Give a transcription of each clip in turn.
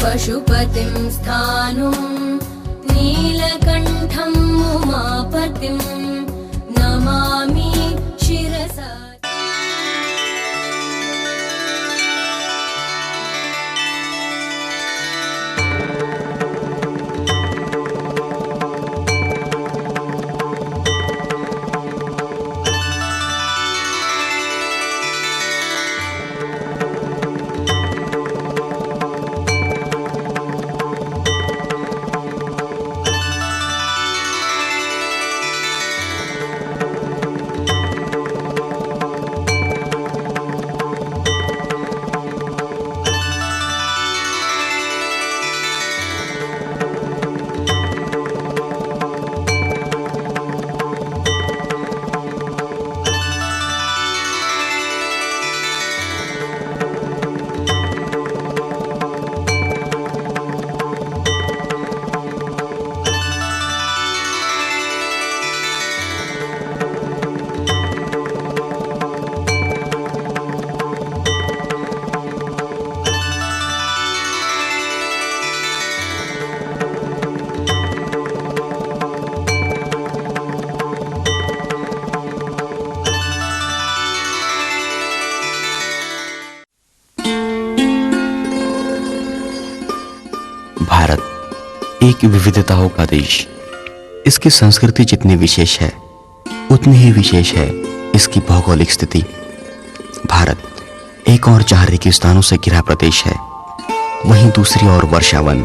पशुपतिं स्थाणुं नीलकण्ठं उमापतिं नमामि शिरसा। भारत एक विविधताओं का देश। इसकी संस्कृति जितनी विशेष है उतनी ही विशेष है इसकी भौगोलिक स्थिति। भारत एक ओर 4 रेगिस्तानों से घिरा प्रदेश है, वहीं दूसरी ओर वर्षावन,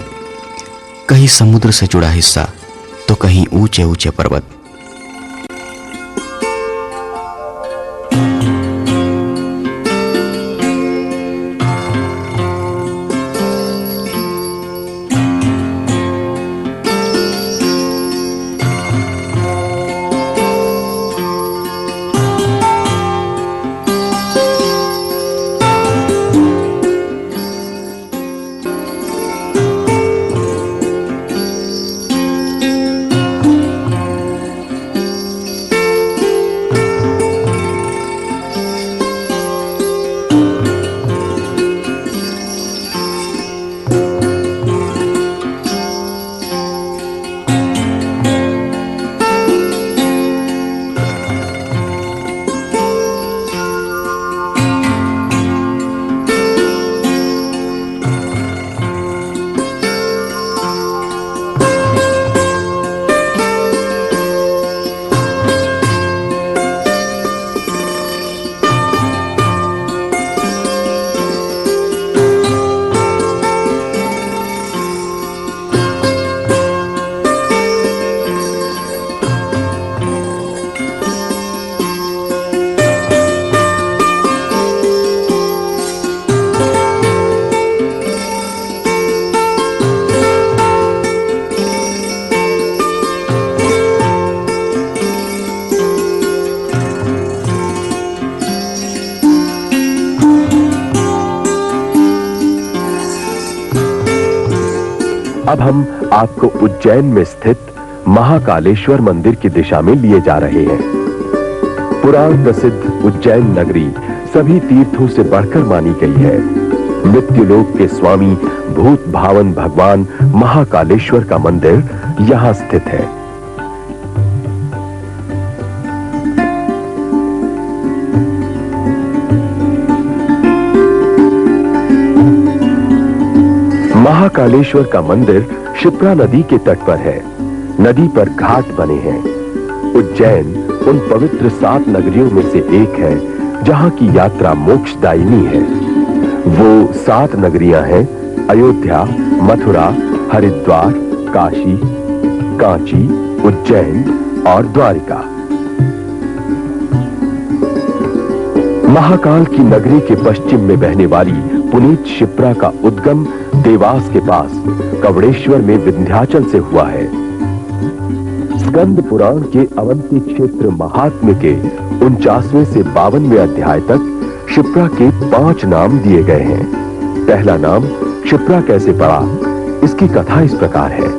कहीं समुद्र से जुड़ा हिस्सा तो कहीं ऊंचे ऊंचे पर्वत। अब हम आपको उज्जैन में स्थित महाकालेश्वर मंदिर की दिशा में लिए जा रहे हैं। पुराण प्रसिद्ध उज्जैन नगरी सभी तीर्थों से बढ़कर मानी गई है। मृत्युलोक के स्वामी भूत भावन भगवान महाकालेश्वर का मंदिर यहां स्थित है। महाकालेश्वर का मंदिर क्षिप्रा नदी के तट पर है। नदी पर घाट बने हैं। उज्जैन उन पवित्र 7 नगरियों में से एक है जहां की यात्रा मोक्षदायिनी है। वो 7 नगरियां हैं अयोध्या, मथुरा, हरिद्वार, काशी, कांची, उज्जैन और द्वारिका। महाकाल की नगरी के पश्चिम में बहने वाली पुनीत क्षिप्रा का उद्गम देवास के पास कवड़ेश्वर में विंध्याचल से हुआ है। स्कंद पुराण के अवंती क्षेत्र महात्म्य के 49वें से 52वें अध्याय तक क्षिप्रा के 5 नाम दिए गए हैं। पहला नाम क्षिप्रा कैसे पड़ा, इसकी कथा इस प्रकार है।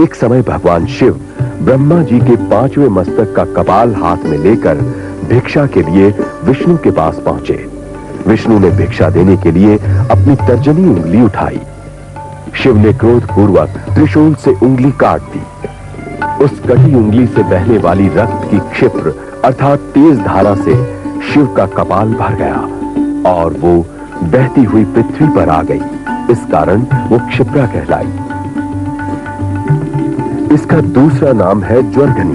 एक समय भगवान शिव ब्रह्मा जी के 5वें मस्तक का कपाल हाथ में लेकर भिक्षा के लिए विष्णु के पास पहुंचे। विष्णु ने भिक्षा देने के लिए अपनी तर्जनी उंगली उठाई। शिव ने क्रोध पूर्वक त्रिशूल से उंगली काट दी। उस कटी उंगली से बहने वाली रक्त की क्षिप्र अर्थात तेज धारा से शिव का कपाल भर गया और वो बहती हुई पृथ्वी पर आ गई। इस कारण वो क्षिप्रा कहलाई। इसका दूसरा नाम है ज्वर्घनी,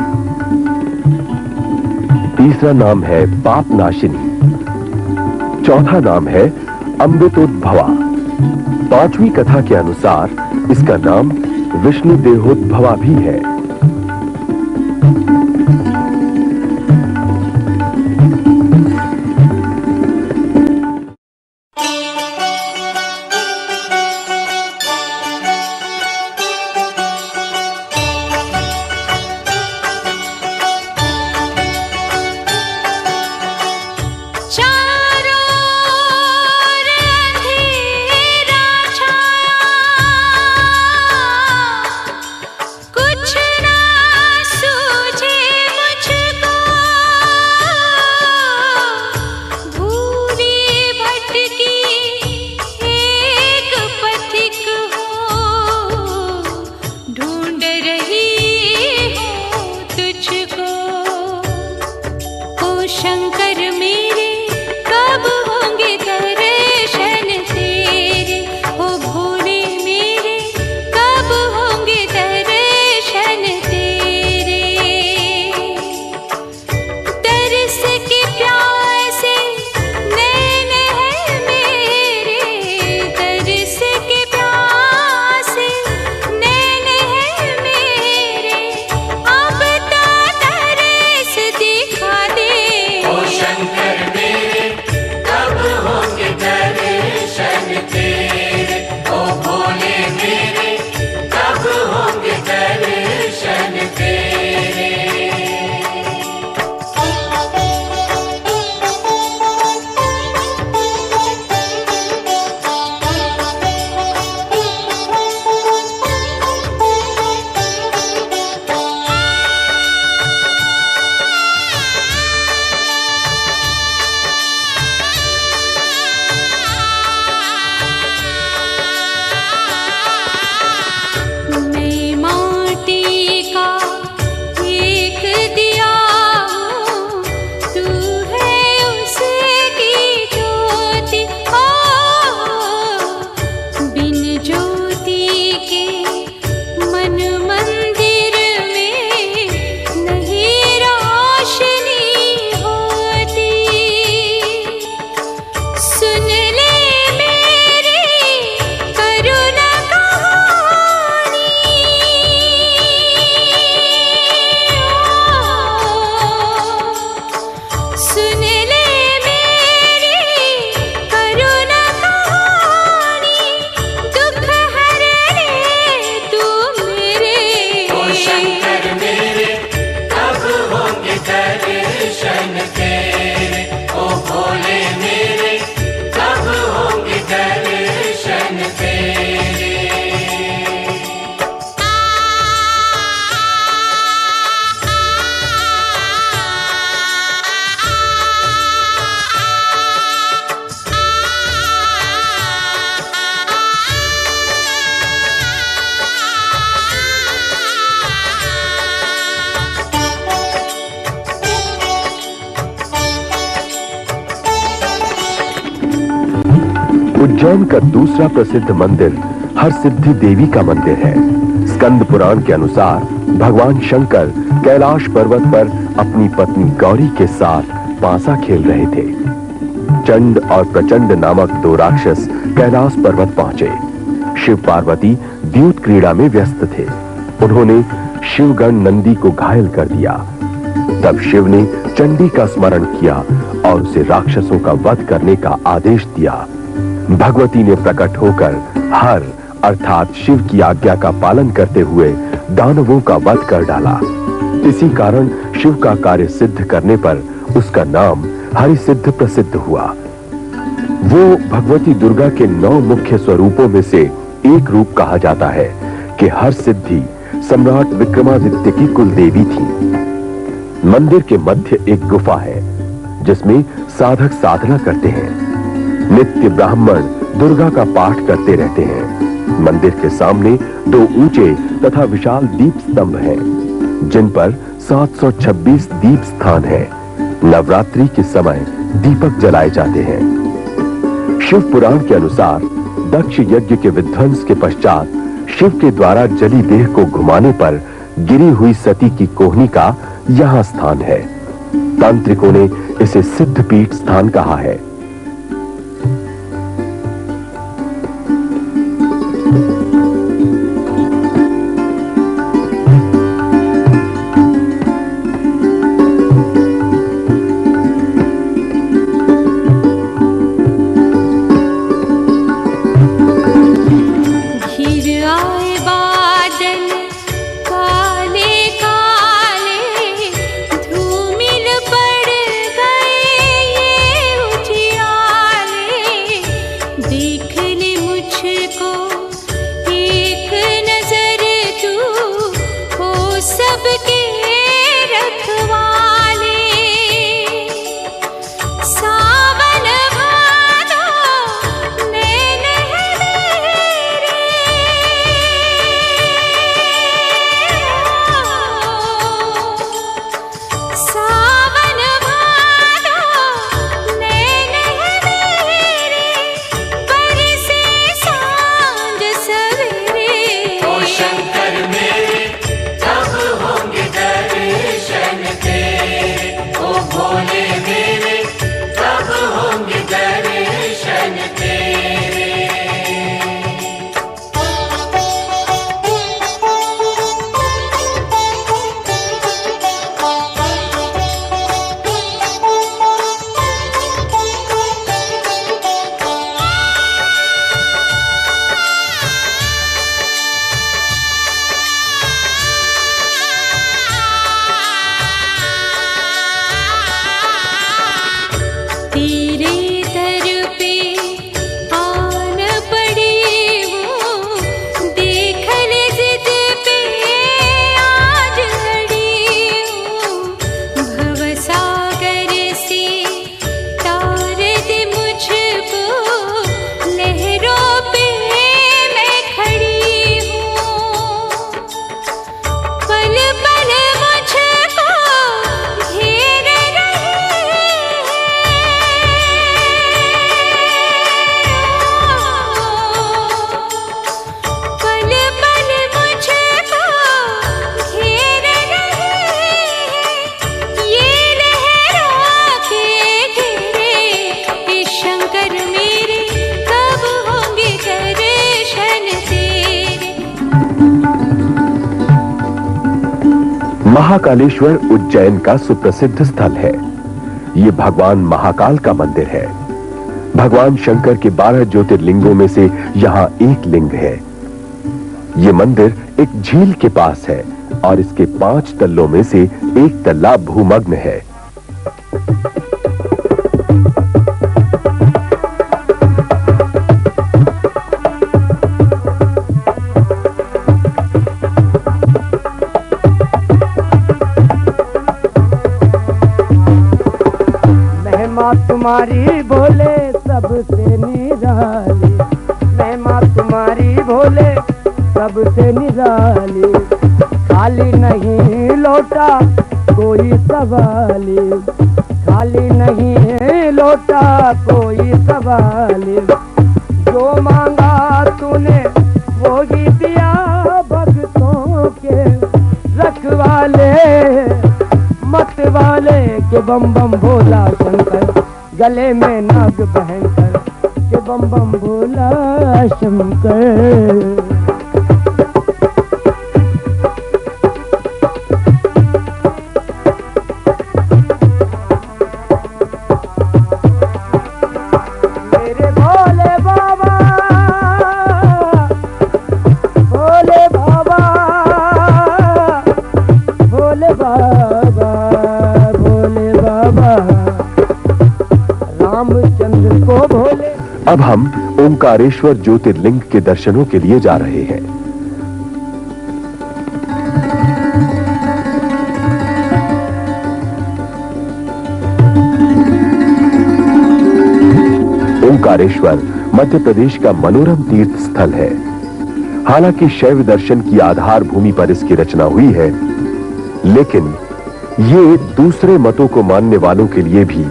तीसरा नाम है पाप नाशिनी, चौथा नाम है अमृतोद्भवा। पांचवी कथा के अनुसार इसका नाम विष्णु देहोद्भवा भी है। उज्जैन का दूसरा प्रसिद्ध मंदिर हरसिद्धि देवी का मंदिर है। स्कंद पुराण के अनुसार भगवान शंकर कैलाश पर्वत पर अपनी पत्नी गौरी के साथ पासा खेल रहे थे। चंड और प्रचंड नामक दो राक्षस कैलाश पर्वत पहुंचे। शिव पार्वती द्यूत क्रीड़ा में व्यस्त थे। उन्होंने शिवगण नंदी को घायल कर दिया। तब शिव ने चंडी का स्मरण किया और उसे राक्षसों का वध करने का आदेश दिया। भगवती ने प्रकट होकर हर अर्थात शिव की आज्ञा का पालन करते हुए दानवों का वध कर डाला। इसी कारण शिव का कार्य सिद्ध करने पर उसका नाम हरिसिद्ध प्रसिद्ध हुआ। वो भगवती दुर्गा के 9 मुख्य स्वरूपों में से एक रूप कहा जाता है कि हरसिद्धि सम्राट विक्रमादित्य की कुल देवी थी। मंदिर के मध्य एक गुफा है जिसमें साधक साधना करते हैं। नित्य ब्राह्मण दुर्गा का पाठ करते रहते हैं। मंदिर के सामने 2 ऊंचे तथा विशाल दीप स्तंभ हैं, जिन पर 726 दीप स्थान हैं। नवरात्रि के समय दीपक जलाए जाते हैं। शिव पुराण के अनुसार दक्ष यज्ञ के विध्वंस के पश्चात शिव के द्वारा जली देह को घुमाने पर गिरी हुई सती की कोहनी का यहां स्थान है। तांत्रिकों ने इसे सिद्धपीठ स्थान कहा है। महाकालेश्वर उज्जैन का सुप्रसिद्ध स्थल है। ये भगवान महाकाल का मंदिर है। भगवान शंकर के 12 ज्योतिर्लिंगों में से यहाँ एक लिंग है। ये मंदिर एक झील के पास है और इसके 5 तल्लों में से एक तल्ला भूमग्न है। तुम्हारी भोले सबसे निराली, महिमा तुम्हारी भोले सबसे निराली। खाली नहीं लौटा कोई सवाली, खाली नहीं लौटा कोई सवाली। जो मांगा तूने वो ही दिया, भक्तों के रखवाले मत वाले के बम बम भोला शंकर, गले में नाग भयंकर के बम बम भोला शंकर। मेरे भोले बाबा, भोले बाबा, भोले बाबा, भोले बाबा, रामचंद्र को भोले। अब हम ओंकारेश्वर ज्योतिर्लिंग के दर्शनों के लिए जा रहे हैं। ओंकारेश्वर मध्य प्रदेश का मनोरम तीर्थ स्थल है। हालांकि शैव दर्शन की आधार भूमि पर इसकी रचना हुई है, लेकिन ये दूसरे मतों को मानने वालों के लिए भी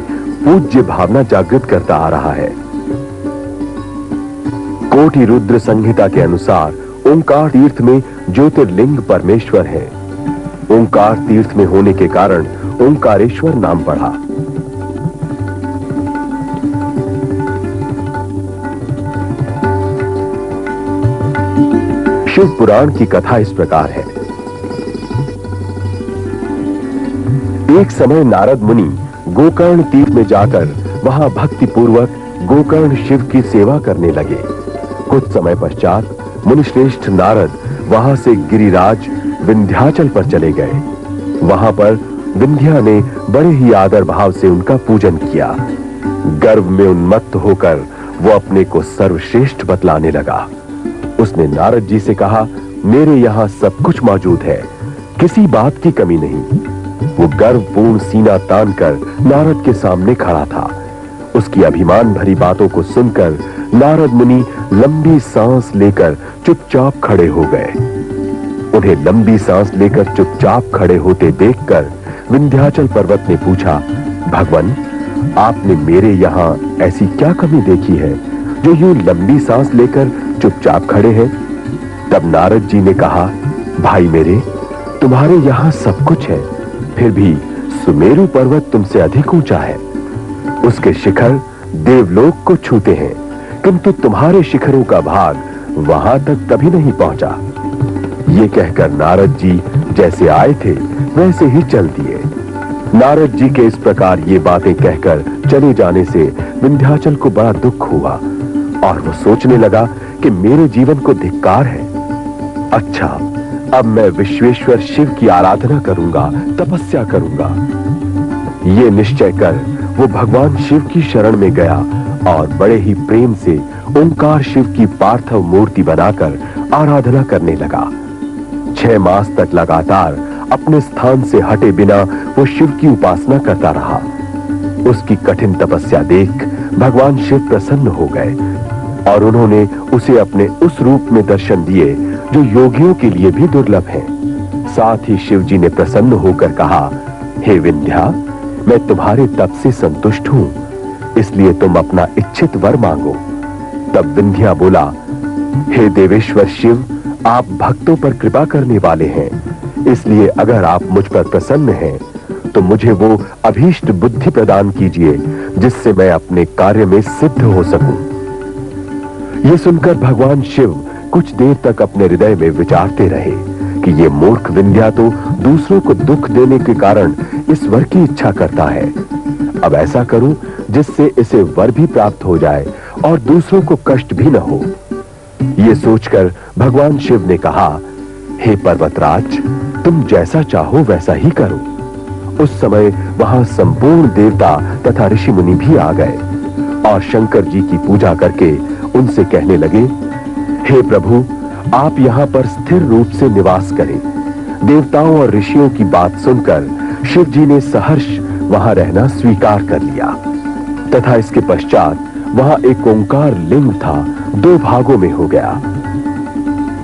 पूज्य भावना जागृत करता आ रहा है। कोटि रुद्र संहिता के अनुसार ओंकार तीर्थ में ज्योतिर्लिंग परमेश्वर है। ओंकार तीर्थ में होने के कारण ओंकारेश्वर नाम पड़ा। शिव पुराण की कथा इस प्रकार है। एक समय नारद मुनि गोकर्ण तीर्थ में जाकर वहां भक्ति पूर्वक गोकर्ण शिव की सेवा करने लगे। कुछ समय पश्चात मुनिश्रेष्ठ नारद वहां से गिरिराज विंध्याचल पर चले गए। वहां पर विंध्या ने बड़े ही आदर भाव से उनका पूजन किया। गर्व में उन्मत्त होकर वो अपने को सर्वश्रेष्ठ बतलाने लगा। उसने नारद जी से कहा, मेरे यहां सब कुछ मौजूद है, किसी बात की कमी नहीं। वो गर्वपूर्ण सीना तानकर नारद के सामने खड़ा था। उसकी अभिमान भरी बातों को सुनकर नारद मुनि लंबी सांस लेकर चुपचाप खड़े हो गए। उन्हें लंबी सांस लेकर चुपचाप खड़े होते देखकर विंध्याचल पर्वत ने पूछा, भगवान, आपने मेरे यहां ऐसी क्या कमी देखी है जो यूं लंबी सांस लेकर चुपचाप खड़े हैं? तब नारद जी ने कहा, भाई मेरे, तुम्हारे यहां सब कुछ है, फिर भी सुमेरु पर्वत तुमसे अधिक ऊंचा है। उसके शिखर देवलोक को छूते हैं, किंतु तुम्हारे शिखरों का भाग वहां तक कभी नहीं पहुंचा। ये कहकर नारद जी जैसे आए थे वैसे ही चल दिए। नारद जी के इस प्रकार ये बातें कहकर चले जाने से विंध्याचल को बड़ा दुख हुआ और वो सोचने लगा कि मेरे जीवन को धिक्कार है। अच्छा, अब मैं विश्वेश्वर शिव की आराधना करूंगा, तपस्या करूंगा। ये निश्चय कर वो भगवान शिव की शरण में गया और बड़े ही प्रेम से ओंकार शिव की पार्थिव मूर्ति बनाकर आराधना करने लगा। 6 मास तक लगातार अपने स्थान से हटे बिना वो शिव की उपासना करता रहा। उसकी कठिन तपस्या देख भगवान शिव प्रसन्न हो गए और उन्होंने उसे अपने उस रूप में दर्शन दिए जो योगियों के लिए भी दुर्लभ है। साथ ही शिव जी ने प्रसन्न होकर कहा, हे विंध्या, मैं तुम्हारे तप से संतुष्ट हूं, इसलिए तुम अपना इच्छित वर मांगो। तब विंध्या बोला, हे देवेश्वर शिव, आप भक्तों पर कृपा करने वाले हैं, इसलिए अगर आप मुझ पर प्रसन्न हैं तो मुझे वो अभीष्ट बुद्धि प्रदान कीजिए जिससे मैं अपने कार्य में सिद्ध हो सकूं। ये सुनकर भगवान शिव कुछ देर तक अपने हृदय में विचारते रहे कि ये मूर्ख विंध्या तो दूसरों को दुख देने के कारण इस वर की इच्छा करता है। अब ऐसा करूं जिससे इसे वर भी प्राप्त हो जाए और दूसरों को कष्ट भी न हो। ये सोचकर भगवान शिव ने कहा, हे पर्वतराज, तुम जैसा चाहो वैसा ही करो। उस समय वहां संपूर्ण देवता तथा ऋषि मुनि भी आ गए और शंकर जी की पूजा करके उनसे कहने लगे, हे प्रभु, आप यहाँ पर स्थिर रूप से निवास करें। देवताओं और ऋषियों की बात सुनकर शिव जी ने सहर्ष वहां रहना स्वीकार कर लिया तथा इसके पश्चात वहां एक ओंकार लिंग था, 2 भागों में हो गया।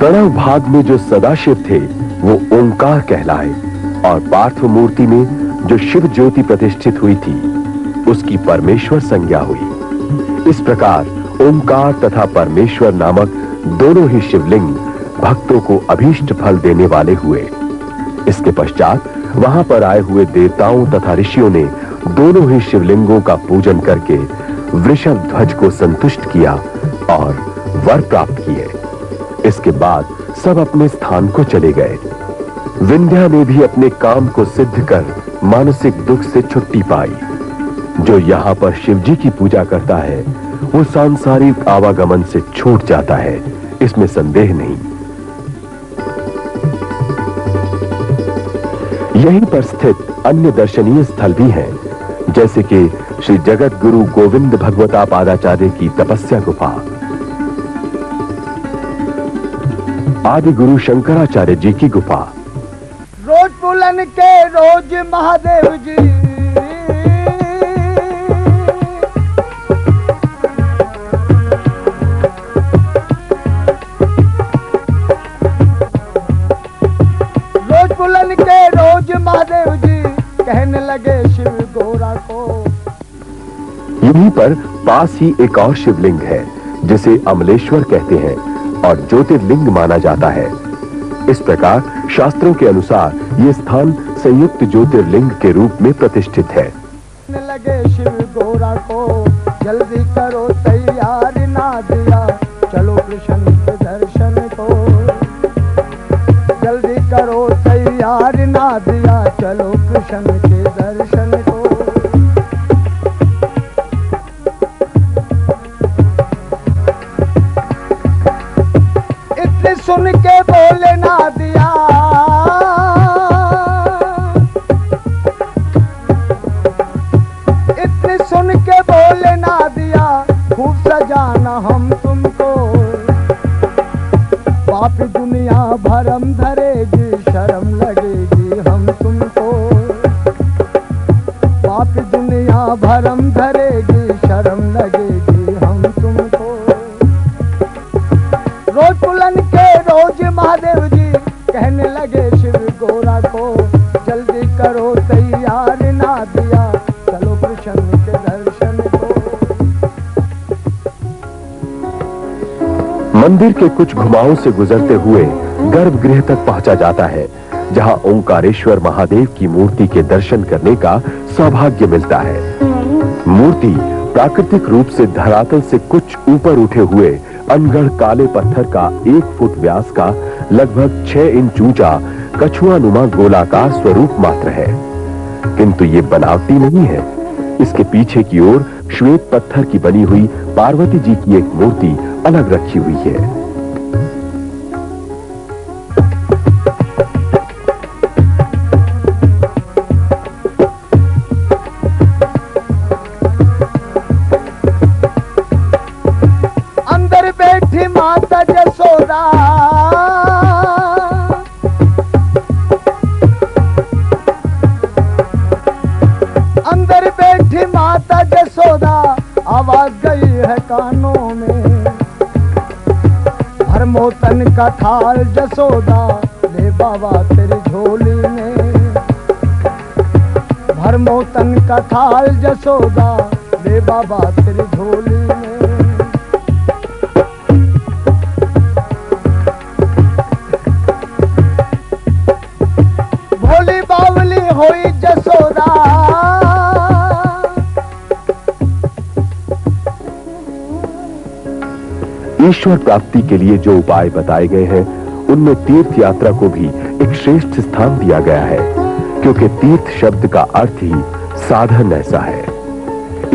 प्रणव भाग में जो सदाशिव थे वो ओंकार कहलाए और पार्थिव मूर्ति में जो शिव ज्योति प्रतिष्ठित हुई थी उसकी परमेश्वर संज्ञा हुई। इस प्रकार ओंकार तथा परमेश्वर नामक दोनों ही शिवलिंग भक्तों को अभीष्ट फल देने वाले हुए। इसके पश्चात वहां पर आए हुए देवताओं तथा ऋषियों ने दोनों ही शिवलिंगों का पूजन करके वृषभ ध्वज को संतुष्ट किया और वर प्राप्त किए। इसके बाद सब अपने स्थान को चले गए। विंध्या ने भी अपने काम को सिद्ध कर मानसिक दुख से छुट्टी पाई। जो यहाँ पर शिवजी की पूजा करता है वो सांसारिक आवागमन से छूट जाता है, इसमें संदेह नहीं। यहीं पर स्थित अन्य दर्शनीय स्थल भी हैं, जैसे कि श्री जगत गुरु गोविंद भगवता पादाचार्य की तपस्या गुफा, आदि गुरु शंकराचार्य जी की गुफा, रोज पुलन के रोज महादेव जी यहीं पर पास ही एक और शिवलिंग है जिसे अमलेश्वर कहते हैं और ज्योतिर्लिंग माना जाता है। इस प्रकार शास्त्रों के अनुसार ये स्थान संयुक्त ज्योतिर्लिंग के रूप में प्रतिष्ठित है। लगे शिव गोरा को जल्दी करो तैयार ना दिया चलो कृष्ण के दर्शन को, जल्दी करो तैयार ना दिया चलो कृष्ण के दर्शन को। इतने सुन के बोले ना दिया सुन के बोले ना दिया खूब सजाना हम तुमको, पापी दुनिया भरम धरेगी शर्म लगेगी हम तुमको, पापी दुनिया भरम धरेगी शर्म लगेगी हम तुमको। रोज पुलन के रोज महादेव जी कहने लगे शिव गोरा को जल्दी करो तैयार ना दिया चलो कृष्ण के दर्शन को। मंदिर के कुछ घुमावों से गुजरते हुए गर्भगृह तक पहुंचा जाता है, जहां ओंकारेश्वर महादेव की मूर्ति के दर्शन करने का सौभाग्य मिलता है। मूर्ति प्राकृतिक रूप से धरातल से कुछ ऊपर उठे हुए अनगढ़ काले पत्थर का 1 फुट व्यास का लगभग 6 इंच ऊंचा कछुआ नुमा गोलाकार स्वरूप मात्र है, किंतु ये बनावटी नहीं है। इसके पीछे की ओर श्वेत पत्थर की बनी हुई पार्वती जी की एक मूर्ति अलग रखी हुई है। अंदर बैठी माता जसोदा अंदर बैठी माता जसोदा आवाज गई है कानों में, भरमोतन का थाल जसोदा ले बाबा तेरी झोली में, भरमोतन का थाल जसोदा ले बाबा तेरी झोली में। भोली बावली होई जसोदा ईश्वर प्राप्ति के लिए जो उपाय बताए गए हैं उनमें तीर्थ यात्रा को भी एक श्रेष्ठ स्थान दिया गया है, क्योंकि तीर्थ शब्द का अर्थ ही साधन ऐसा है।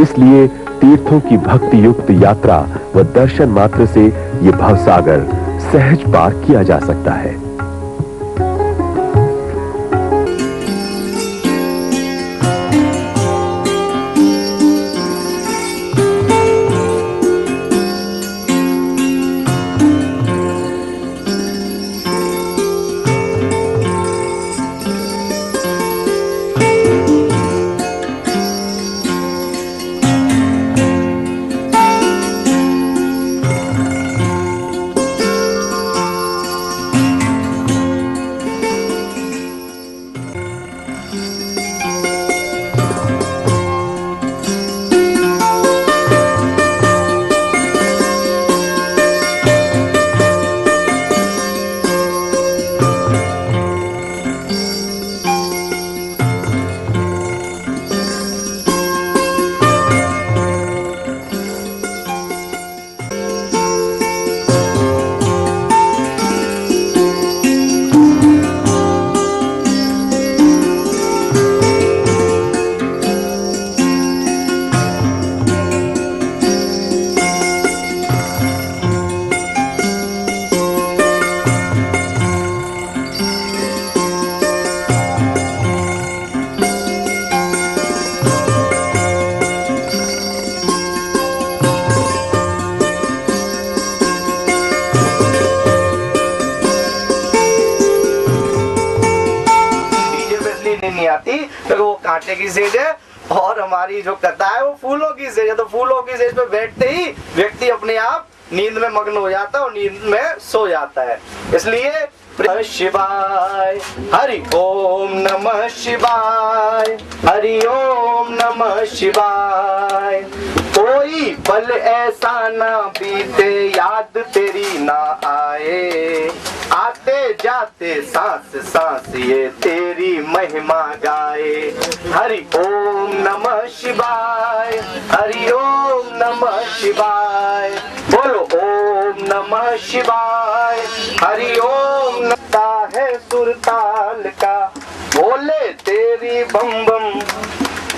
इसलिए तीर्थों की भक्ति युक्त यात्रा व दर्शन मात्र से ये भवसागर सहज पार किया जा सकता है। नहीं आती तो वो कांटे की सेज है और हमारी जो कथा है वो फूलों की सेज है। तो फूलों की सेज पे बैठते ही व्यक्ति अपने आप नींद में मग्न हो जाता है और नींद में सो जाता है। इसलिए शिवाय हरि ओम नमः शिवाय, हरि ओम नमः शिवाय। कोई पल ऐसा ना बीते याद तेरी ना आए, आते जाते सांस सांस ये तेरी महिमा गाए। हरि ओम नमः शिवाय, हरि ओम नमः शिवाय, बोलो ओम नमः शिवाय, हरि ओम। नता है सुरताल का बोले तेरी बम बम,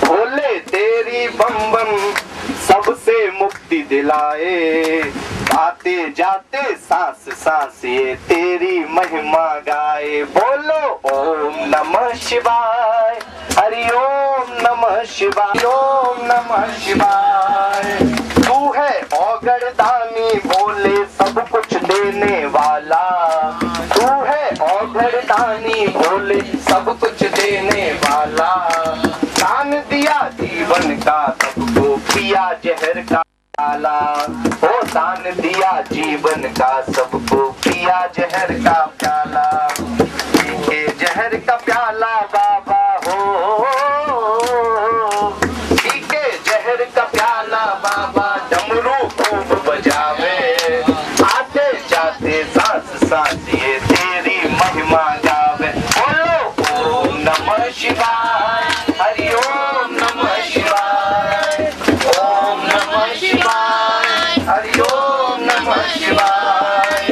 बोले तेरी बम बम, सबसे मुक्ति दिलाए। आते जाते सांस सांस ये तेरी महिमा गाए। बोलो ओम नमः शिवाय, हरि ओम नमः शिवाय, ओम नमः शिवाय। तू है औगड़दानी भोले सब कुछ देने वाला, तू है औगड़दानी भोले सब कुछ देने वाला। दान दिया जीवन का सबको पिया जहर का प्याला, ओ दान दिया जीवन का सबको पिया जहर का प्याला। पीके जहर का प्याला बाबा हो, पीके जहर का प्याला बाबा डमरू खूब बजावे। आते जाते सांस सांस ये तेरी महिमा गावे। बोलो ओम नमः शिवाय, हरि ओम नमः शिवाय, ओम नमः शिवाय, हरि ओम नमः शिवाय।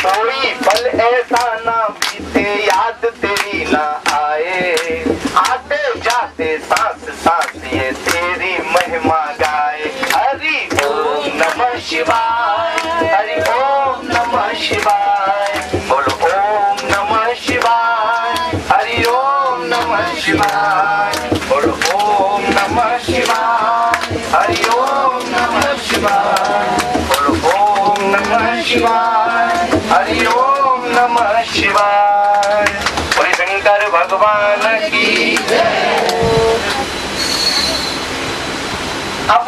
कोई पल ऐसा ना बीते याद तेरी ना आए, आते जाते सांस सांस ये तेरी महिमा गाए। हरि ओम नमः शिवाय, हरि ओम नमः शिवाय, बोलो ओम नमः शिवाय, हरि ओम नमः शिवाय, बोलो ओम नमः शिवाय, हरि ओम नमः शिवाय, बोलो ओम नमः शिवाय, हरि ओम नमः शिवाय। बोले शंकर भगवान की जय। अब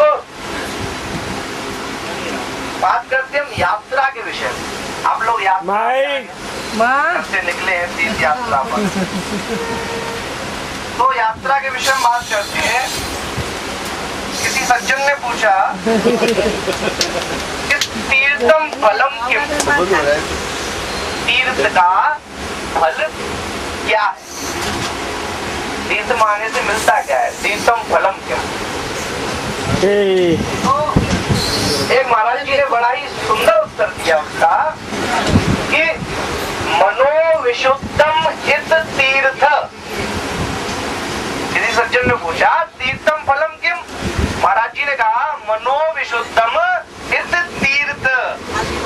बात करते हम यात्रा के विषय में। आप लोग यात्रा से निकले हैं तीर्थ यात्रा पर, तो यात्रा के विषय में बात करते हैं। किसी सज्जन ने पूछा कि तीर्थम फलम किम, तीर्थ का फल क्या है, तीर्थ माने से मिलता क्या है, तीर्थम फलम किम। तो एक महाराज जी ने बड़ा ही सुंदर उत्तर दिया उसका कि मनोविशुद्धम हित तीर्थ। किसी सज्जन ने पूछा तीर्थम फलम किम, महाराज जी ने कहा मनोविशुद्धम हित तीर्थ।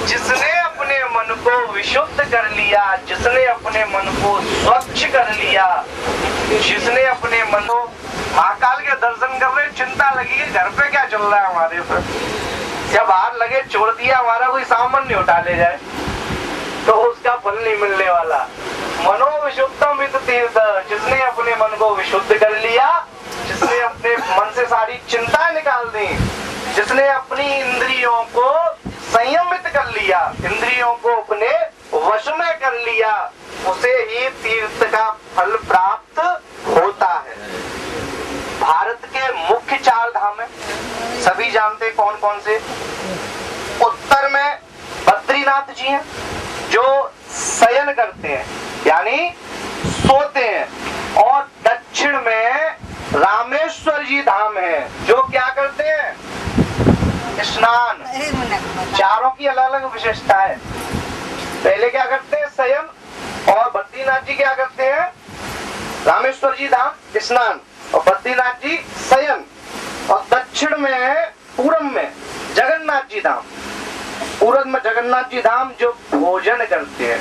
जिसने अपने मन को विशुद्ध कर लिया, जिसने अपने मन को स्वच्छ कर लिया, जिसने अपने मन को महाकाल के दर्शन कर रहे, चिंता लगी कि घर पे क्या चल रहा है हमारे पर, जब हाथ लगे छोड़ दिया हमारा कोई सामान नहीं उठा ले जाए तो उसका फल नहीं मिलने वाला। मनोविशुद्धम हित तीर्थ, जिसने अपने मन को विशुद्ध कर लिया, जिसने अपने मन से सारी चिंता निकाल दी, जिसने अपनी इंद्रियों को संयमित कर लिया, इंद्रियों को अपने वश में कर लिया, उसे ही तीर्थ का फल प्राप्त होता है। भारत के मुख्य 4 धाम है, सभी जानते कौन कौन से। उत्तर में बद्रीनाथ जी हैं जो शयन करते हैं यानी सोते हैं, और दक्षिण में रामेश्वर जी धाम है जो क्या करते हैं, स्नान। चारों की अलग अलग विशेषता है। पहले क्या करते हैं, शयन, और बद्रीनाथ जी क्या करते हैं, रामेश्वर जी धाम स्नान और बद्रीनाथ जी शयन। और दक्षिण में पूरब में जगन्नाथ जी धाम, पूरब में जगन्नाथ जी धाम जो भोजन करते हैं,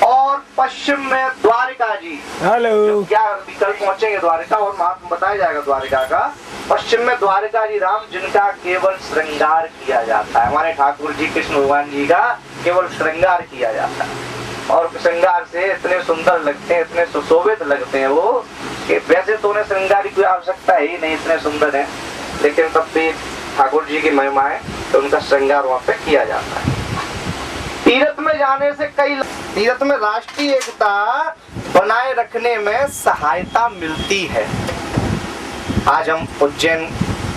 और पश्चिम में द्वारिका जी। हेलो, क्या कल पहुंचेंगे द्वारिका और महात्मा बताया जाएगा द्वारिका का। पश्चिम में द्वारिका जी धाम जिनका केवल श्रृंगार किया जाता है, हमारे ठाकुर जी कृष्ण भगवान जी का केवल श्रृंगार किया जाता है, और श्रृंगार से इतने सुंदर लगते हैं, इतने सुशोभित लगते हैं वो कि वैसे तो उन्हें श्रृंगार की कोई आवश्यकता ही नहीं, इतने सुंदर है, लेकिन तब भी ठाकुर जी की महिमा है तो उनका श्रृंगार वहां पे किया जाता है। तीर्थ में जाने से तीर्थ में राष्ट्रीय एकता बनाए रखने में सहायता मिलती है। आज हम उज्जैन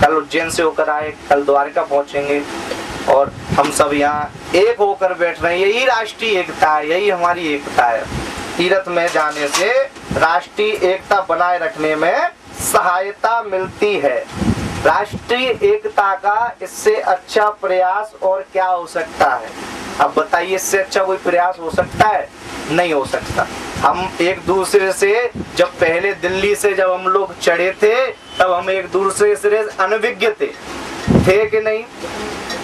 कल उज्जैन से होकर आए, कल द्वारका पहुंचेंगे और हम सब यहाँ एक होकर बैठ रहे हैं। यही राष्ट्रीय एकता है, यही हमारी एकता है। तीर्थ में जाने से राष्ट्रीय एकता बनाए रखने में सहायता मिलती है। राष्ट्रीय एकता का इससे अच्छा प्रयास और क्या हो सकता है? अब बताइए, इससे अच्छा कोई प्रयास हो सकता है? नहीं हो सकता। हम एक दूसरे से जब पहले दिल्ली से जब हम लोग चढ़े थे तब हम एक दूसरे से अनभिज्ञ थे कि नहीं?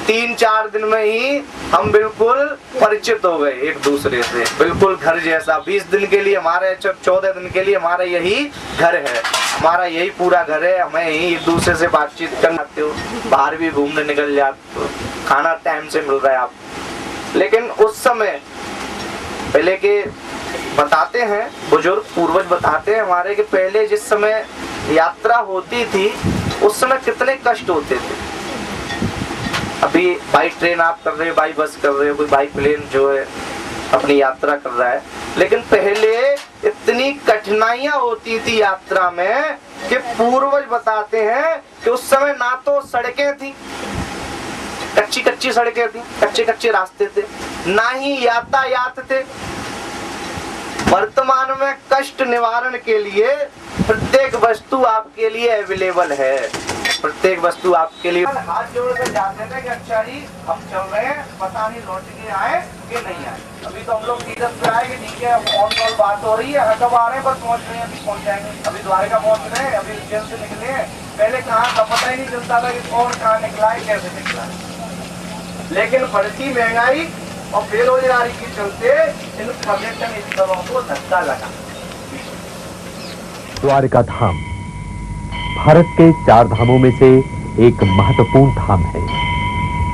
3-4 दिन में ही हम बिल्कुल परिचित हो गए एक दूसरे से, बिल्कुल घर जैसा। 20 दिन के लिए हमारे, 14 दिन के लिए हमारा यही घर है, हमारा यही पूरा घर है। हमें यही एक दूसरे से बातचीत करते हो, बाहर भी घूमने निकल जाते हो, खाना टाइम से मिल रहा है आपको। लेकिन उस समय पहले के बताते हैं बुजुर्ग, पूर्वज बताते हैं हमारे, कि पहले जिस समय यात्रा होती थी उस समय कितने कष्ट होते थे। अभी बाई ट्रेन आप कर रहे हो, बाई बस कर रहे हो, कोई बाई प्लेन जो है अपनी यात्रा कर रहा है, लेकिन पहले इतनी कठिनाइयां होती थी यात्रा में कि पूर्वज बताते हैं कि उस समय ना तो सड़कें थी, कच्ची सड़कें थी, कच्चे रास्ते थे, ना ही यातायात थे। वर्तमान में कष्ट निवारण के लिए प्रत्येक वस्तु आपके लिए अवेलेबल है, प्रत्येक वस्तु आपके लिए। हाथ जोड़कर जाते थे कि अच्छा जी हम चल रहे हैं, पता नहीं लौट के आए कि नहीं आए। अभी तो हम लोग तीरथ पे आए कि ठीक है, फोन कॉल बात हो रही है, कब आ रहे हैं, बस पहुंच रहे हैं, अभी पहुंच जाएंगे, अभी द्वारका पहुंच रहे हैं, अभी उज्जैन से निकले हैं। पहले कहाँ का पता ही नहीं चलता था कि कौन कहाँ निकला है, कैसे निकला है। लेकिन बढ़ती महंगाई और बेरोजगारी के चलते इन पर्यटन स्थलों को धक्का लगा। द्वारका धाम भारत के 4 धामों में से एक महत्वपूर्ण धाम है।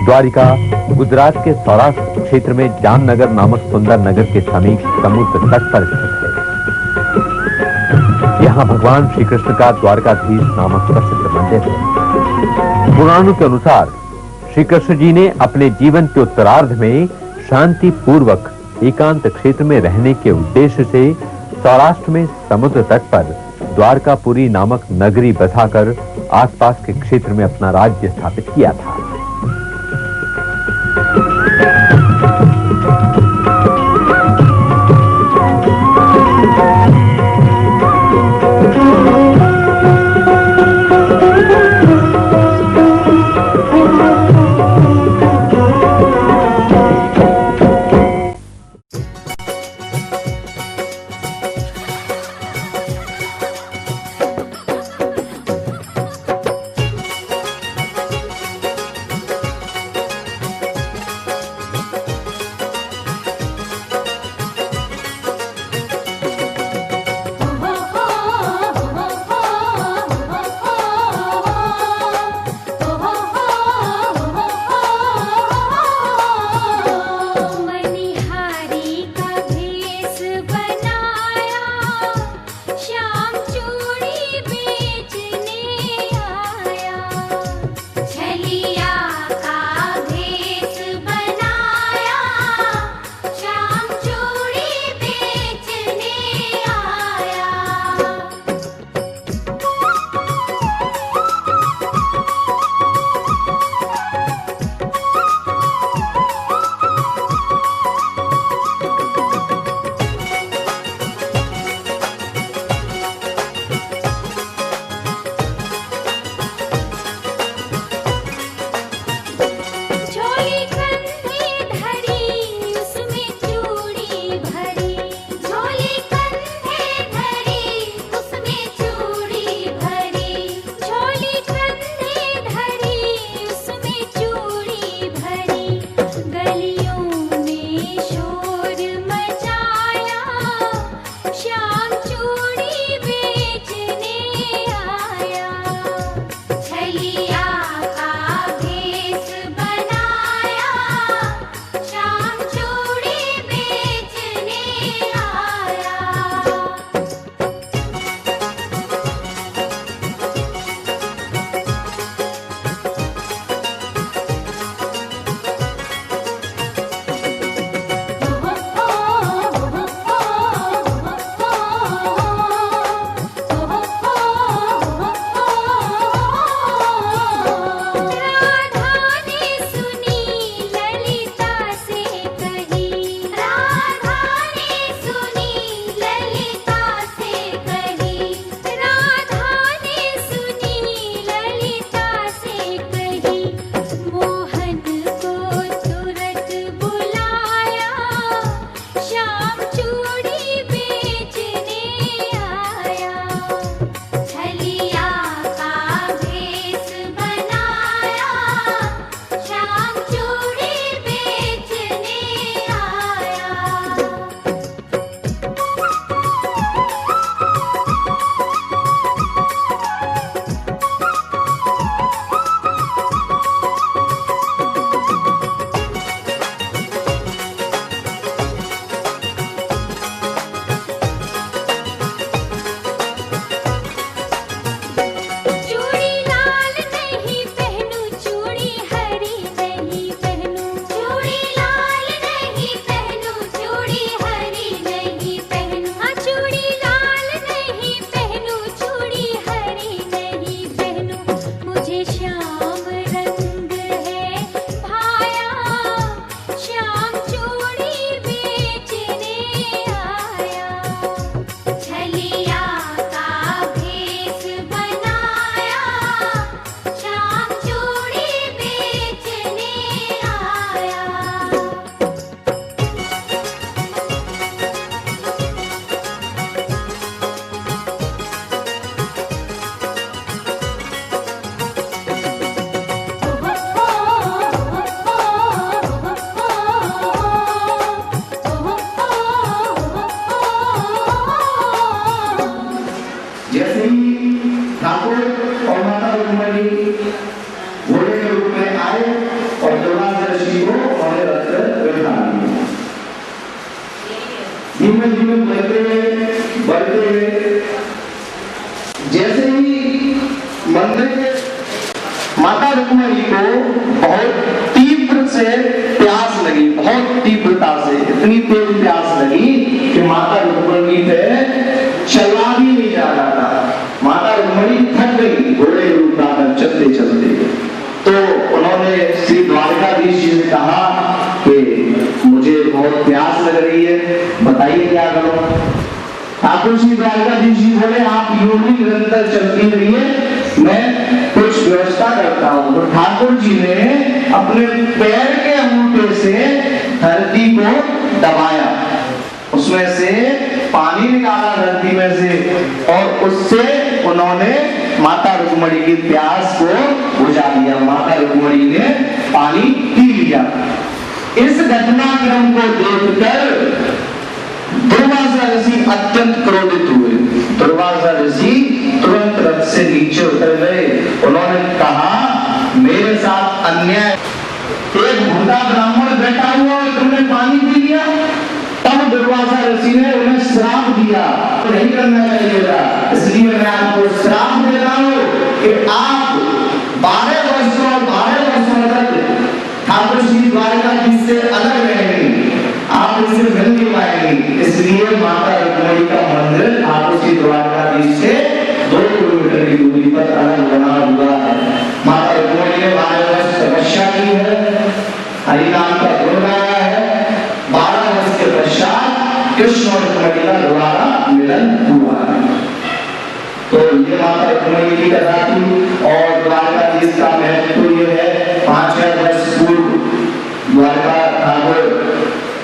द्वारिका गुजरात के सौराष्ट्र क्षेत्र में जामनगर नामक सुंदर नगर के समीप समुद्र तट पर स्थित है। यहाँ भगवान श्री कृष्ण का द्वारकाधीश नामक प्रसिद्ध मंदिर है। पुराणों के अनुसार श्री कृष्ण जी ने अपने जीवन के उत्तरार्ध में शांति पूर्वक एकांत क्षेत्र में रहने के उद्देश्य से सौराष्ट्र में समुद्र तट पर द्वारकापुरी नामक नगरी बसाकर आसपास के क्षेत्र में अपना राज्य स्थापित किया था। इतनी तेज प्यास लगी कि माता रुक्मणी पे चला भी नहीं जा रहा था। माता रुक्मणी थक गई घोड़े रूप में चलते चलते। तो उन्होंने श्री द्वारकाधीश जी से कहा कि मुझे बहुत प्यास लग रही है, बताइए क्या करो। ठाकुर श्री द्वारकाधीश जी बोले आप यूं ही निरंतर चलती रहिए, मैं कुछ व्यवस्था करता हूं। तो ठाकुर जी ने अपने पैर के अंगूठे से धरती को दबाया, उसमें से पानी निकाला धरती में से, और उससे उन्होंने माता रुक्मणी की प्यास को बुझा दिया। माता रुक्मणी ने पानी पी लिया। इस घटनाक्रम को देखकर दुर्वासा ऋषि अत्यंत क्रोधित हुए। दुर्वासा ऋषि तुरंत रथ से नीचे उतर गए। उन्होंने कहा मेरे साथ अन्याय, एक भूता ब्राह्मण बैठा हुआ और तुमने पानी पी लिया। तब दुर्वासा ऋषि ने उन्हें श्राप दिया, तो नहीं करना चाहिए था। इसलिए मैं आपको श्राप देता हूं कि आप 12 वर्षों तक ठाकुर श्री द्वारकाधीश से अलग रहेंगे, आप उनसे मिल नहीं पाएंगे। इसलिए माता रुक्मणी का मंदिर ठाकुर श्री द्वारकाधीश से 2 किलोमीटर की दूरी पर अलग बना हुआ है। माता रुक्मणी ने 12 वर्ष तपस्या की है, हरिनाम का गुण गाया है। 12 वर्ष के पश्चात कृष्ण और रुक्मणी का दोबारा मिलन हुआ है। तो ये माता रुक्मणी की कथा थी। और द्वारकाधीश का महत्व ये है, 5000 वर्ष पूर्व द्वारका ठाकुर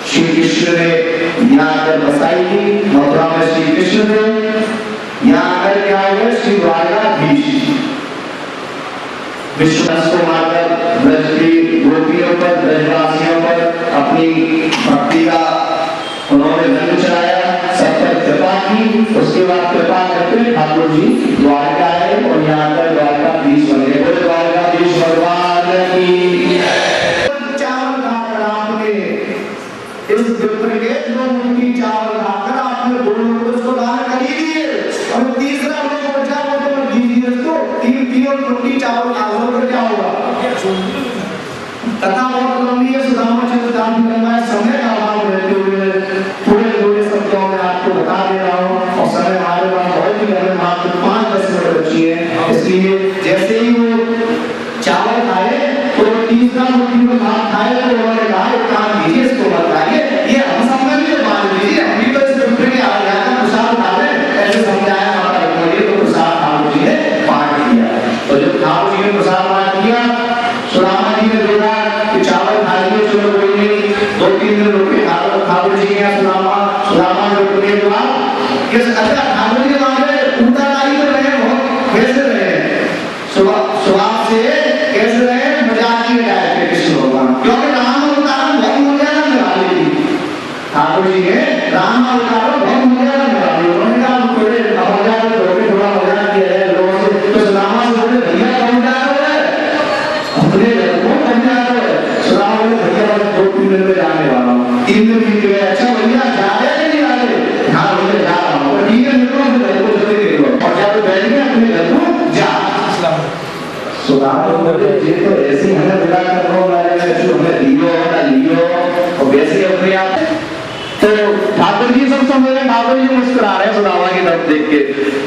श्री कृष्ण ने यहाँ आकर बसाई थी। मथुरा में श्री कृष्ण थे, यहाँ आकर क्या हुए श्री द्वारकाधीश विश्वास को मारकर ब्रज की गोपियों पर, ब्रजवासियों पर अपनी भक्ति का उन्होंने रंग चढ़ाया, सब पर कृपा की। उसके बाद कृपा करके ठाकुर जी द्वारका आए और यहाँ आकर द्वारकाधीश बन गए। बोले द्वारकाधीश भगवान की। चावल खाकर आपने इस विप्र के 2 मुट्ठी चावल खाकर आपने 2 लोगों को दान कर ही दिए, और तीसरा लोग बचा वो तो दीजिए उसको 3 मुट्ठी चावल खा लो तो क्या होगा। कथा बहुत लंबी है, सुदामा चरितामृत में समय का अभाव रहते हुए थोड़े शब्दों में आपको बता दे रहा हूँ, और समय हमारे पास बहुत ही कम है, मात्र 5-10 मिनट बची है। इसलिए जैसे ही वो चावल खाए तो तीसरा मुट्ठी में भात खाए तो उन्होंने कहा एक काम कीजिए, इसको मत खाइए, ये हम सब में भी मान लीजिए, हम भी तो इस विप्र के आ गया था प्रसाद खा ले, ऐसे समझाया माता रुक्मणी। तो प्रसाद ठाकुर जी ने बांट दिया। तो जब ठाकुर जी ने प्रसाद बांट दिया, सुदामा जी ने देखा कि चावल खा लिए, चलो कोई नहीं, 2-3 दिन रुके ठाकुर जी के। सुदामा ने रुकने के बाद किस अच्छा ठाकुर जी हमारे उताराई तो रहे, बहुत कैसे रहे, स्वभाव से कैसे रहे, मजाक ही टाइप के कृष्ण भगवान, क्योंकि राम अवतार बहुत मर्यादा निभा ली। ठाकुर जी ने राम अवतार बहुत मर्यादा निभा ली। उन्होंने कहा थोड़े मर्यादा थोड़े थोड़ा मजाक किया जाए लोगों से। तो सुदामा से बोले भैया कौन जा रहे हैं, अपने घर को कौन जा रहे हैं। सुदामा बोले भैया 2-3 दिन में जाने वाला हूँ। 3 दिन बीत गए। अच्छा भैया जा रहे हैं नहीं आ रहे। हाँ बोले जा रहा हूँ। ठीक है निकलो, घर को जल्दी निकलो, और जब बैठ गए अपने घर को जा। सुदामा बोले ये तो ऐसे ही हमें बुला कर लो, हमें लियो ना लियो, और वैसे अपने आप। तो ठाकुर जी सब समझ रहे, ठाकुर जी मुस्कुरा रहे सुदामा की तरफ देख के।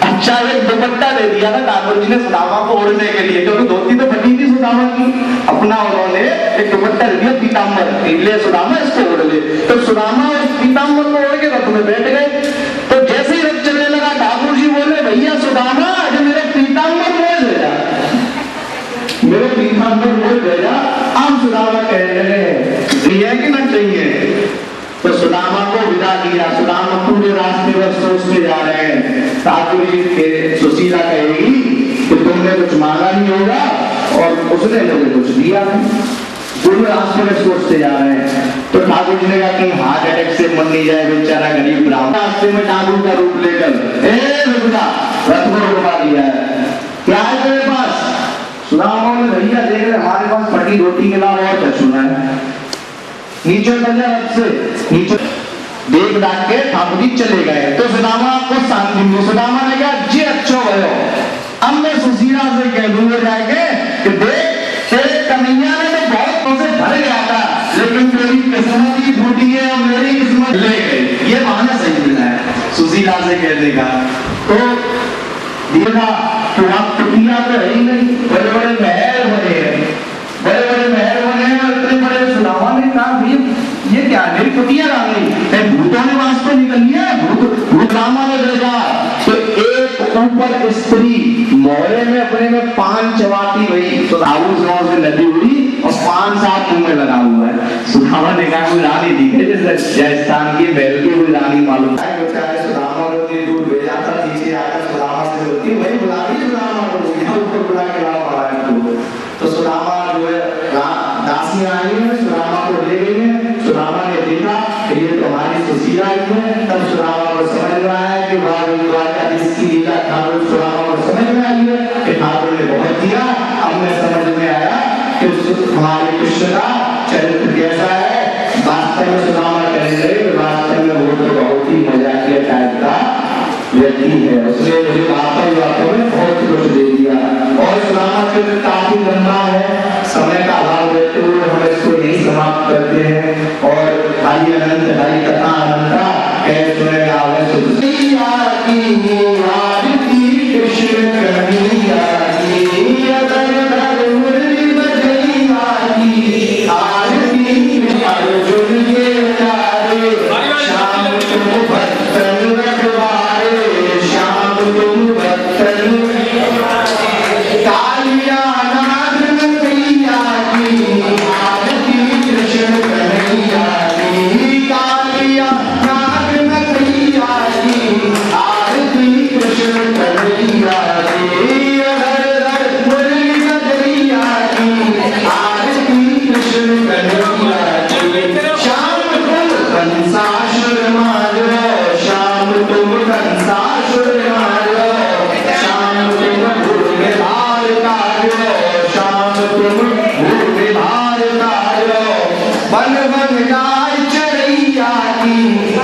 अच्छा एक दुपट्टा दे दिया था ठाकुर जी ने सुदामा को ओढ़ने के लिए, क्योंकि धोती तो फटी थी सुदामा की। अपना उन्होंने एक दुपट्टा दे दिया पीताम्बर, ले सुदामा इसको ओढ़ ले। तो सुदामा उस पीताम्बर को ओढ़ के रथ में बैठ गए। तो जैसे ही रथ चलने लगा ठाकुर जी बोले भैया सुदामा जो मेरे पीताम्बर मोड़ ले जा, मेरे पीताम्बर मोड़ ले जा। आप सुदामा कह रहे हैं चाहिए कि न चाहिए। तो सुदामा को विदा किया। सुदामा पूरे रास्ते पर सोचते जा रहे हैं। ठाकुर जी के सुशीला कहेगी कि तुमने कुछ मांगा नहीं होगा, और उसने मुझे कुछ दिया नहीं। पूरे रास्ते में सोचते जा रहे हैं। तो ठाकुर जी ने कहा कहीं हार्ट अटैक से मर नहीं जाए बेचारा गरीब ब्राह्मण। रास्ते में ठाकुर का रूप लेकर रथ को रुकवा दिया है। क्या है तेरे पास? सुदामा ने भैया देख रहे हमारे पास फटी रोटी के अलावा और कुछ सुना है। नीचे उतर रथ से, नीचे देख डाक के ठाकुर जी चले गए। तो सुदामा को शांति मिली। सुदामा ने कहा जी अच्छा भयो, अब मैं सुशीला से कह दूंगा जाके कि देख तेरे कन्हैया ने तो बहुत तुझे भर गया था, लेकिन तेरी किस्मत ही फूटी है और मेरी किस्मत ले गई, ये बहाना सही मिला है सुशीला से कहने का। तो देखा तो आप कुटिया तो है ही नहीं, बड़े बड़े महल बने हैं, बड़े बड़े महल बने हैं, इतने बड़े। सुदामा ने कहा भैया ये क्या मेरी कुटिया आ गई, भूतों ने वास तो निकल लिया, भूत रामा ने भेजा। तो एक ऊपर स्त्री मोहरे में अपने में पान चबाती हुई, तो आबू से नदी हुई और 5 साल मुंह में लगा हुआ है। सुदामा ने कहा कोई रानी दिखे जैसे राजस्थान की महल की कोई रानी मालूम है। सुदामा को दूर भेजा था, नीचे आकर सुदामा से बोलती वही बुला रही सुदामा को, ऊपर बुला के लाओ महाराज। तो सुदामा जो है दासियां आई है, सुदामा को ले गई है। सुदामा ने देखा कि ये तुम्हारी सुशीला है, तब सुदामा को समझ में आया कि इसकी लीला ठाकुर। सुदामा को समझ में आई है कि ठाकुर ने बहुत दिया, अब मैं समझ में आया कि हमारे कृष्ण का चरित्र कैसा है। वास्तव में सुदामा कहने लगे वास्तव में वो तो बहुत ही मजाकिया टाइप का व्यक्ति है, उसने मुझे बातों में बहुत कुछ दे दिया। और सुदामा चरित्र काफी लंबा है, समय का अभाव रहते हुए हम इसको यही समाप्त करते हैं। और भाई अनंत भाई कथा अनंता कह सुनेगा कृष्ण कन्हैया की अगर मुरली बजैया की आरती अर्जुन के प्यारे श्याम तुम भक्तन रखवारे श्याम तुम भक्तन कालिया नाग मैया की आरती कृष्ण कन्हैया की कालिया नाग मैया की आरती कृष्ण कन्हैया की हर मुरली बजैया की आरती कृष्ण कन्हैया की श्याम तुम कंसासुर मारो श्याम तुम कंसासुर मारो श्याम तुम भूमि भार तारो श्याम तुम भूमि भार तारो बन बन जाय चढ़ैया की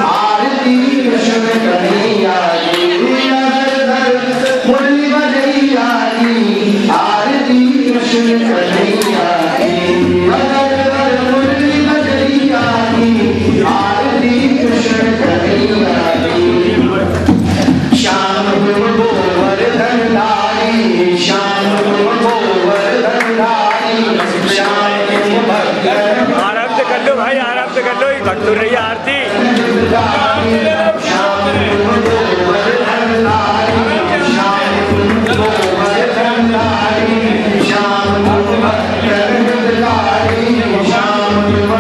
आरती कृष्ण कन्हैया की मुरली बजैया की आरती कृष्ण कन्हैया की मुरली बजैया की आरती कृष्ण कन्हैया की श्याम तुम गोवर्धन धारी श्याम तुम गोवर्धन धारी श्याम तुम भक्तन। आराम से कर लो भाई, आराम से कर लो, भक्त रही है आरती। श्याम तुम गोवर्धन धारी श्याम तुम गोवर्धन धारी श्याम तुम भक्तन धारी श्याम तुम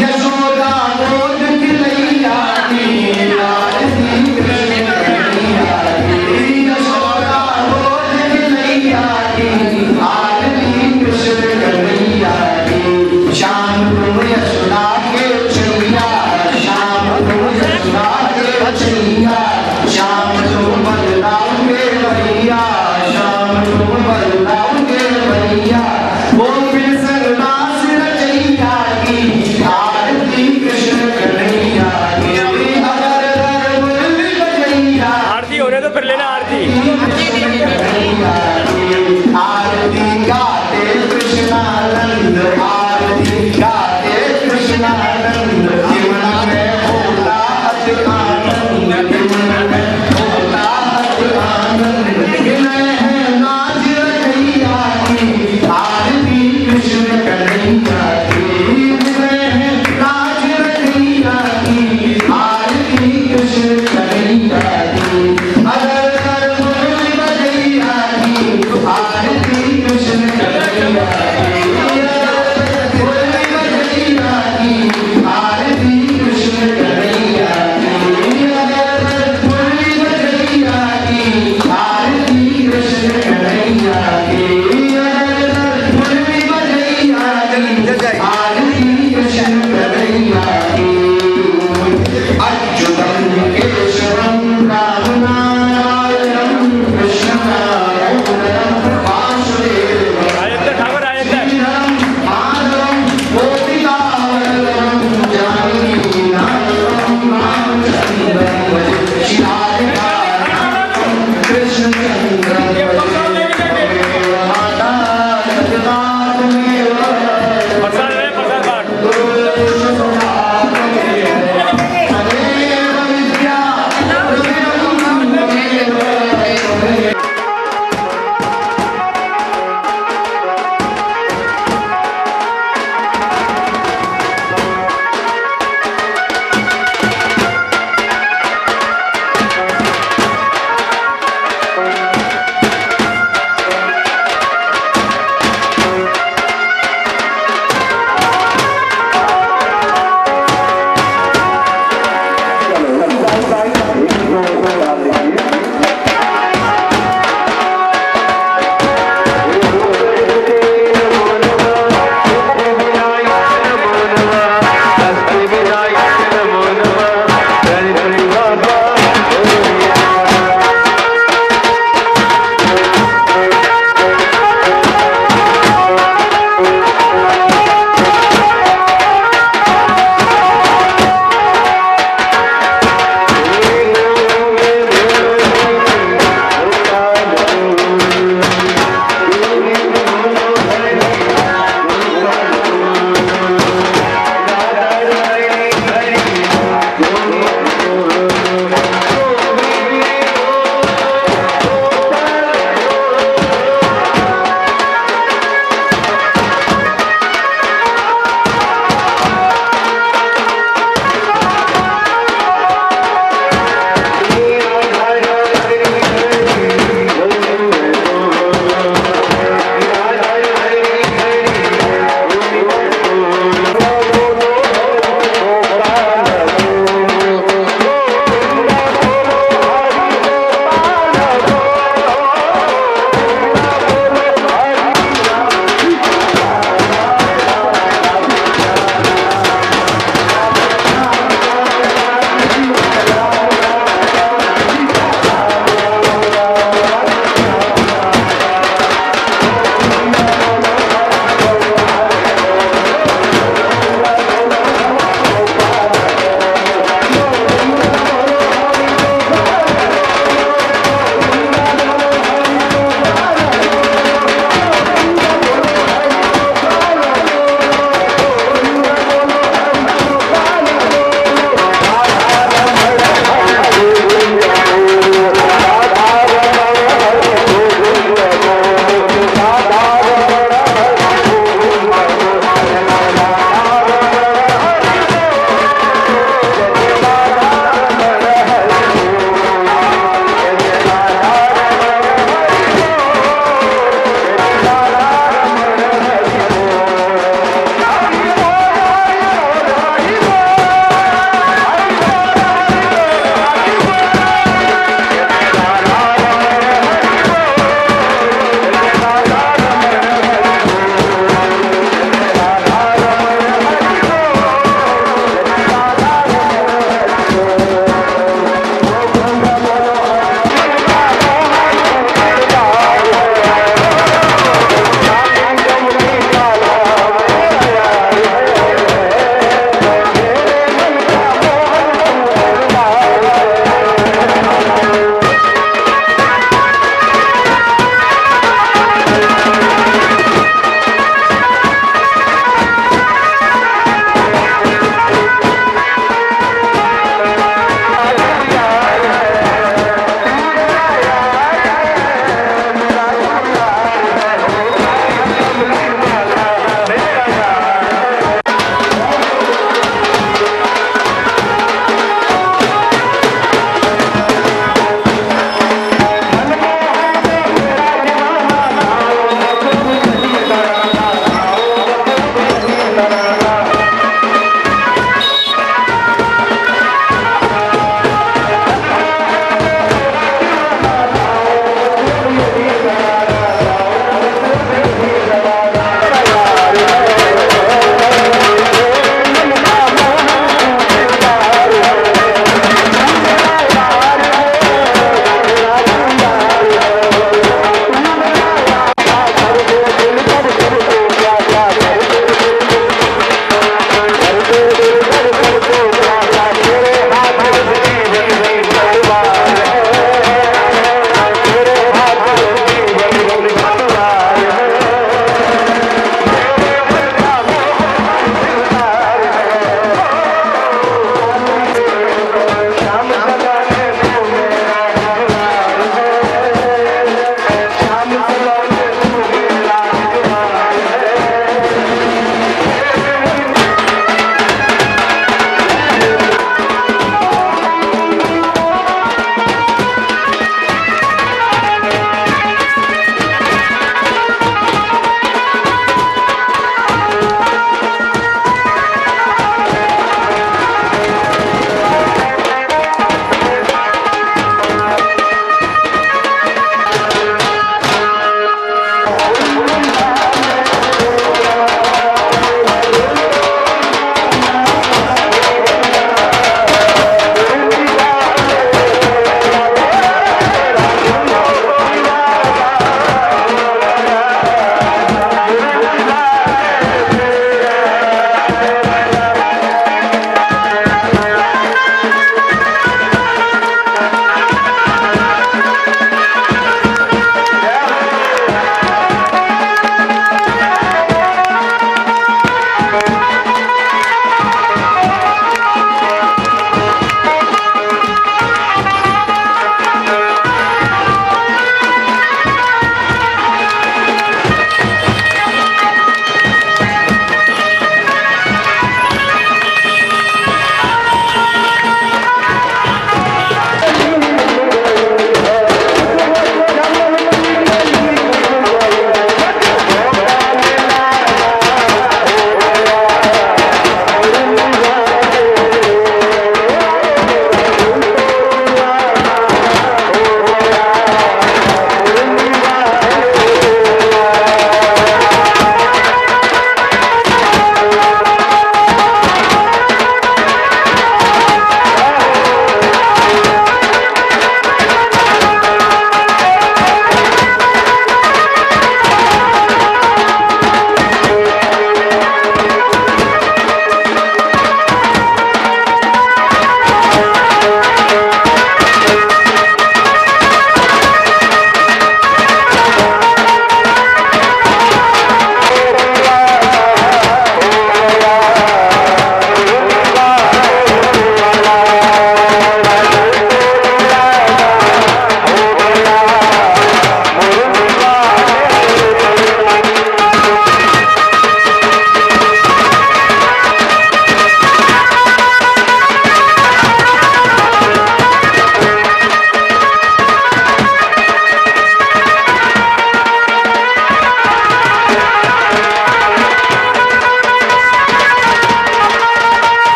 यशोदा गोद की लैया की आरती कृष्ण कन्हैया की यशोदा गोद की लैया की आरती कृष्ण कन्हैया की श्याम तुम यशोदा के चैया श्याम तुम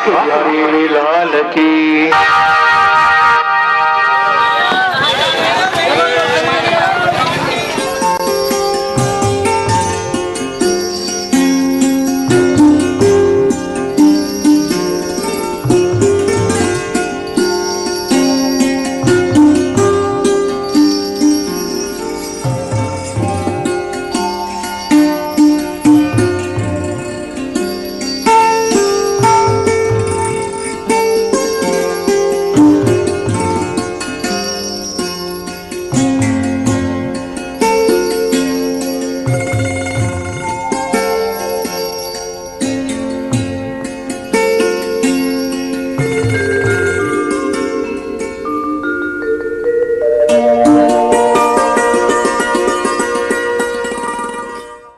बिहारी लाल की।